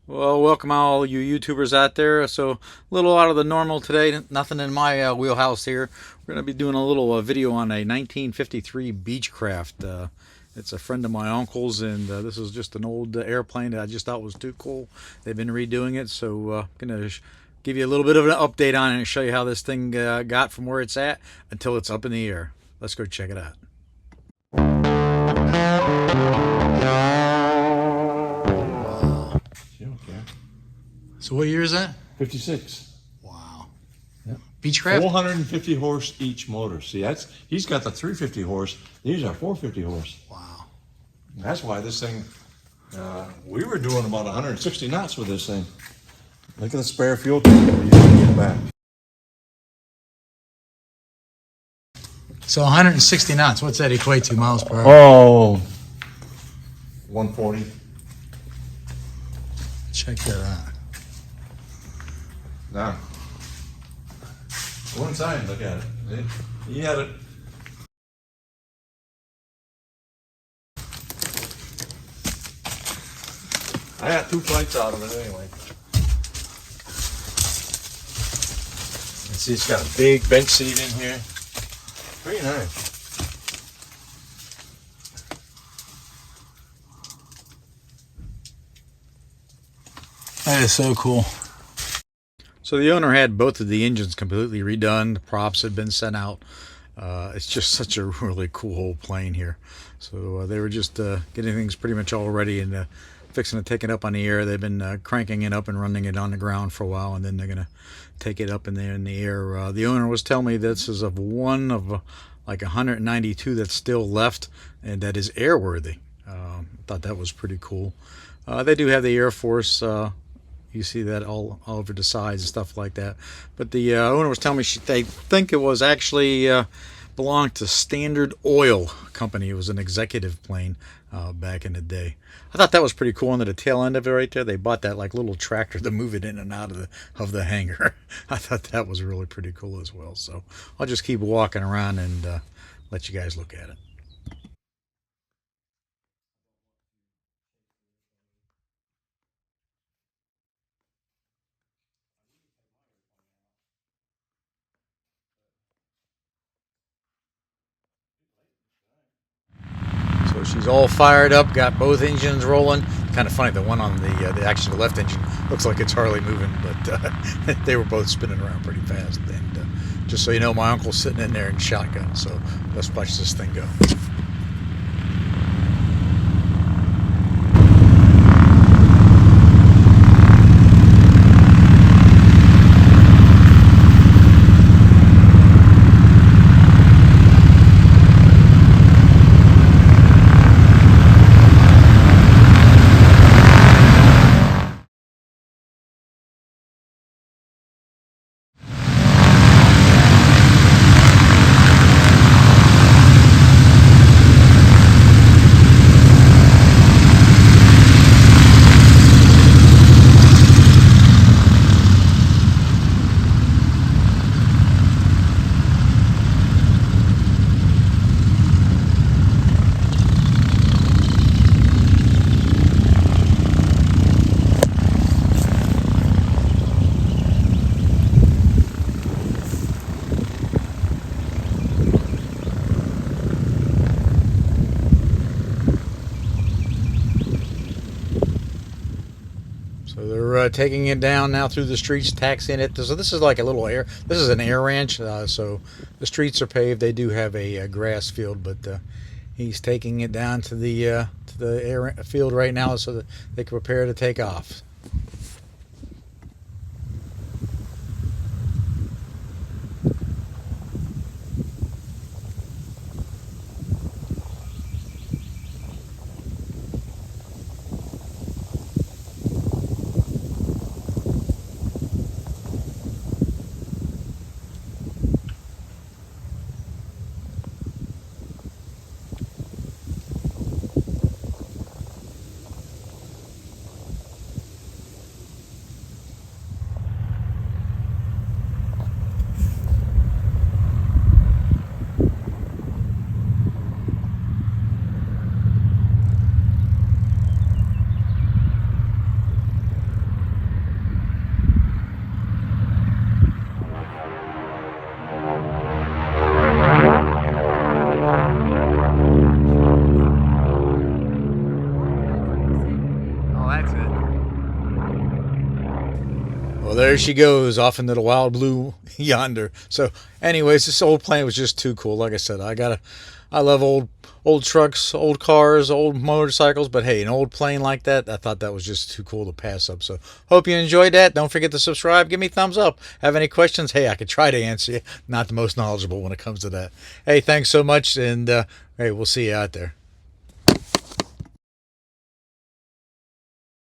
Well, welcome all you YouTubers out there. So, a little out of the normal today. Nothing in my wheelhouse here. We're going to be doing a little video on a 1953 Beechcraft. It's a friend of my uncle's, and this is just an old airplane that I just thought was too cool. They've been redoing it, so going to give you a little bit of an update on it and show you how this thing got from where it's at until it's up in the air. Let's go check it out. So what year is that? 56. Wow. Yep. Beechcraft? 450 horse each motor. See, he's got the 350 horse. These are 450 horse. Wow. That's why this thing, we were doing about 160 knots with this thing. Look at the spare fuel tank when you get back. So 160 knots, what's that equate to miles per hour? Oh, 140. Check that out. Now, go inside and look at it. He had it. I got 2 flights out of it anyway. See, it's got a big bench seat in here. Pretty nice. That is so cool. So the owner had both of the engines completely redone. The props had been sent out. It's just such a really cool old plane here. So they were just getting things pretty much all ready and fixing to take it up on the air. They've been cranking it up and running it on the ground for a while, and then they're going to take it up in the air. The owner was telling me this is of one of like 192 that's still left and that is airworthy. Thought that was pretty cool. They do have the Air Force. You see that all over the sides and stuff like that. But the owner was telling me they think it was actually belonged to Standard Oil Company. It was an executive plane back in the day. I thought that was pretty cool. Under the tail end of it right there, they bought that like little tractor to move it in and out of the hangar. I thought that was really pretty cool as well. So I'll just keep walking around and let you guys look at it. So she's all fired up, got both engines rolling. Kind of funny, the one on the actually the left engine looks like it's hardly moving, but they were both spinning around pretty fast. And just so you know, my uncle's sitting in there in shotgun. So let's watch this thing go. So they're taking it down now through the streets, taxiing it. So this is like a little air. This is an air ranch. So the streets are paved. They do have a grass field, but he's taking it down to the air field right now so that they can prepare to take off. there she goes off into the wild blue yonder. So anyways, this old plane was just too cool. Like I said, I love old trucks, old cars, old motorcycles, but hey, an old plane like that, I thought that was just too cool to pass up. So hope you enjoyed that. Don't forget to subscribe. Give me a thumbs up. Have any questions? Hey, I could try to answer you. Not the most knowledgeable when it comes to that. Hey, thanks so much, and hey, we'll see you out there.